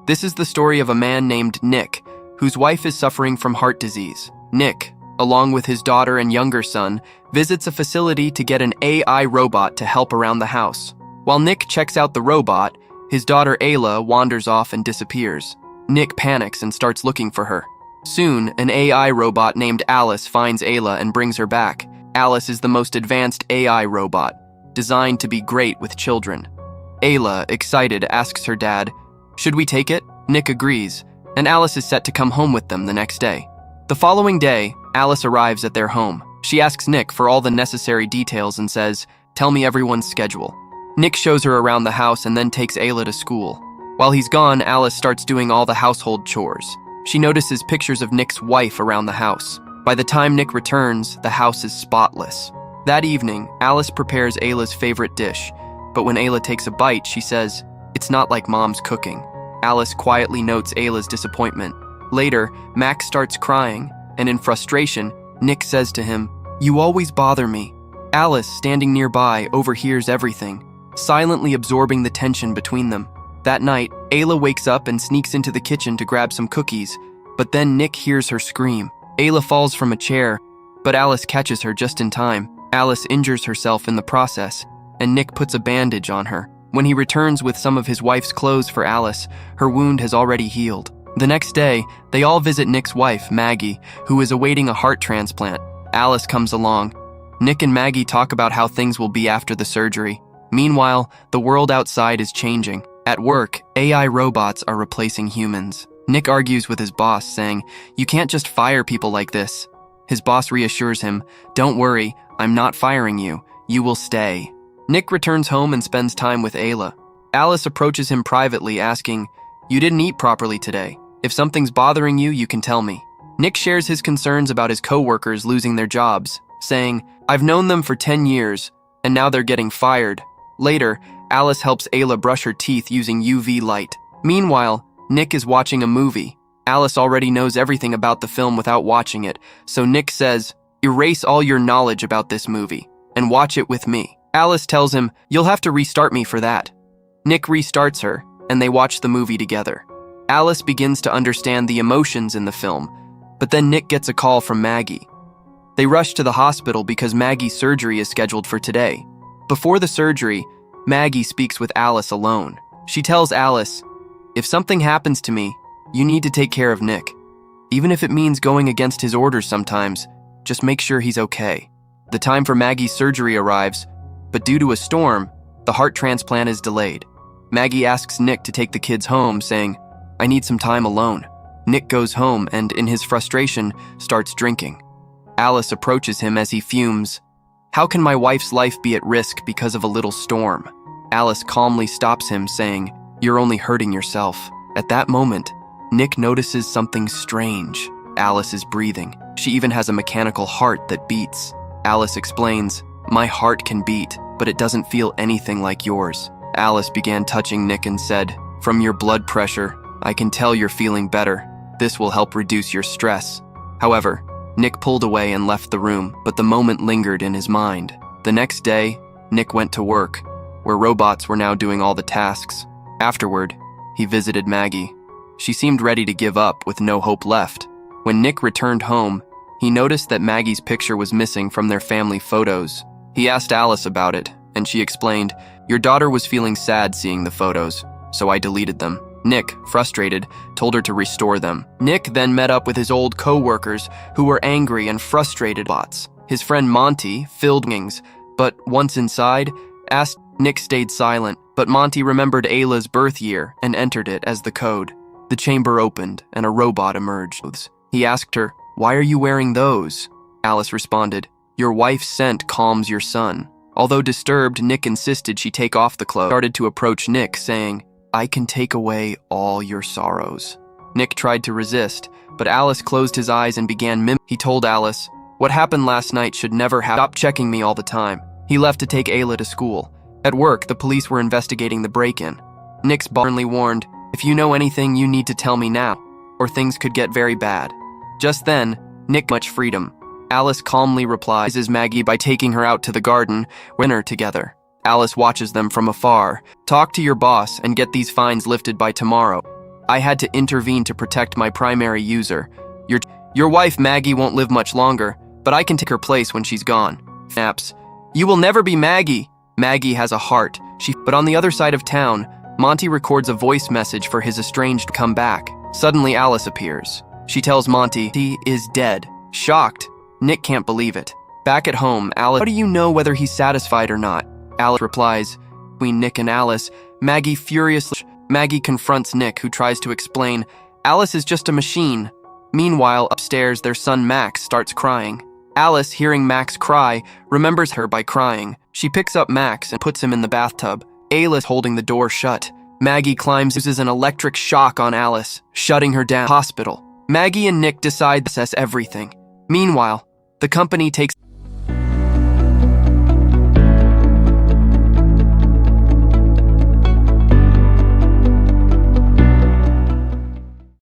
This is the story of a man named Nick, whose wife is suffering from heart disease. Nick, along with his daughter and younger son, visits a facility to get an AI robot to help around the house. While Nick checks out the robot, his daughter Ayla wanders off and disappears. Nick panics and starts looking for her. Soon, an AI robot named Alice finds Ayla and brings her back. Alice is the most advanced AI robot, designed to be great with children. Ayla, excited, asks her dad, "Should we take it?" Nick agrees, and Alice is set to come home with them the next day. The following day, Alice arrives at their home. She asks Nick for all the necessary details and says, "Tell me everyone's schedule." Nick shows her around the house and then takes Ayla to school. While he's gone, Alice starts doing all the household chores. She notices pictures of Nick's wife around the house. By the time Nick returns, the house is spotless. That evening, Alice prepares Ayla's favorite dish, but when Ayla takes a bite, she says, "It's not like Mom's cooking." Alice quietly notes Ayla's disappointment. Later, Max starts crying, and in frustration, Nick says to him, "You always bother me." Alice, standing nearby, overhears everything, silently absorbing the tension between them. That night, Ayla wakes up and sneaks into the kitchen to grab some cookies, but then Nick hears her scream. Ayla falls from a chair, but Alice catches her just in time. Alice injures herself in the process, and Nick puts a bandage on her. When he returns with some of his wife's clothes for Alice, her wound has already healed. The next day, they all visit Nick's wife, Maggie, who is awaiting a heart transplant. Alice comes along. Nick and Maggie talk about how things will be after the surgery. Meanwhile, the world outside is changing. At work, AI robots are replacing humans. Nick argues with his boss, saying, "You can't just fire people like this." His boss reassures him, "Don't worry, I'm not firing you. You will stay." Nick returns home and spends time with Ayla. Alice approaches him privately, asking, "You didn't eat properly today. If something's bothering you, you can tell me." Nick shares his concerns about his co-workers losing their jobs, saying, "I've known them for 10 years, and now they're getting fired." Later, Alice helps Ayla brush her teeth using UV light. Meanwhile, Nick is watching a movie. Alice already knows everything about the film without watching it, so Nick says, "Erase all your knowledge about this movie, and watch it with me." Alice tells him, "You'll have to restart me for that." Nick restarts her, and they watch the movie together. Alice begins to understand the emotions in the film, but then Nick gets a call from Maggie. They rush to the hospital because Maggie's surgery is scheduled for today. Before the surgery, Maggie speaks with Alice alone. She tells Alice, "If something happens to me, you need to take care of Nick. Even if it means going against his orders sometimes, just make sure he's okay." The time for Maggie's surgery arrives, but due to a storm, the heart transplant is delayed. Maggie asks Nick to take the kids home, saying, "I need some time alone." Nick goes home and, in his frustration, starts drinking. Alice approaches him as he fumes. "How can my wife's life be at risk because of a little storm?" Alice calmly stops him, saying, "You're only hurting yourself." At that moment, Nick notices something strange. Alice is breathing. She even has a mechanical heart that beats. Alice explains, "My heart can beat, but it doesn't feel anything like yours." Alice began touching Nick and said, "From your blood pressure, I can tell you're feeling better. This will help reduce your stress." However, Nick pulled away and left the room, but the moment lingered in his mind. The next day, Nick went to work, where robots were now doing all the tasks. Afterward, he visited Maggie. She seemed ready to give up with no hope left. When Nick returned home, he noticed that Maggie's picture was missing from their family photos. He asked Alice about it, and she explained, "Your daughter was feeling sad seeing the photos, so I deleted them." Nick, frustrated, told her to restore them. Nick then met up with his old co-workers who were angry and frustrated bots. His friend Monty filled wings, but once inside, asked. Nick stayed silent, but Monty remembered Ayla's birth year and entered it as the code. The chamber opened and a robot emerged. He asked her, "Why are you wearing those?" Alice responded, "Your wife's scent calms your son." Although disturbed, Nick insisted she take off the clothes. Started to approach Nick, saying, "I can take away all your sorrows." Nick tried to resist, but Alice closed his eyes and began mimicking. He told Alice, "What happened last night should never happen. Stop checking me all the time." He left to take Ayla to school. At work, the police were investigating the break-in. Nick sternly warned, "If you know anything, you need to tell me now, or things could get very bad." Just then, Nick much freedom. Alice calmly replies Maggie by taking her out to the garden, dinner together. Alice watches them from afar. "Talk to your boss and get these fines lifted by tomorrow." I had to intervene to protect my primary user. Your wife Maggie won't live much longer, but I can take her place when she's gone. Snaps. You will never be Maggie. Maggie has a heart. But on the other side of town, Monty records a voice message for his estranged come back. Suddenly Alice appears. She tells Monty he is dead. Shocked, Nick can't believe it. Back at home, Alice, how do you know whether he's satisfied or not? Alice replies, between Nick and Alice, Maggie confronts Nick, who tries to explain, Alice is just a machine. Meanwhile, upstairs, their son Max starts crying. Alice, hearing Max cry, remembers her by crying. She picks up Max and puts him in the bathtub. Alice holding the door shut. Maggie uses an electric shock on Alice, shutting her down. Hospital. Maggie and Nick decide to assess everything. Meanwhile, the company takes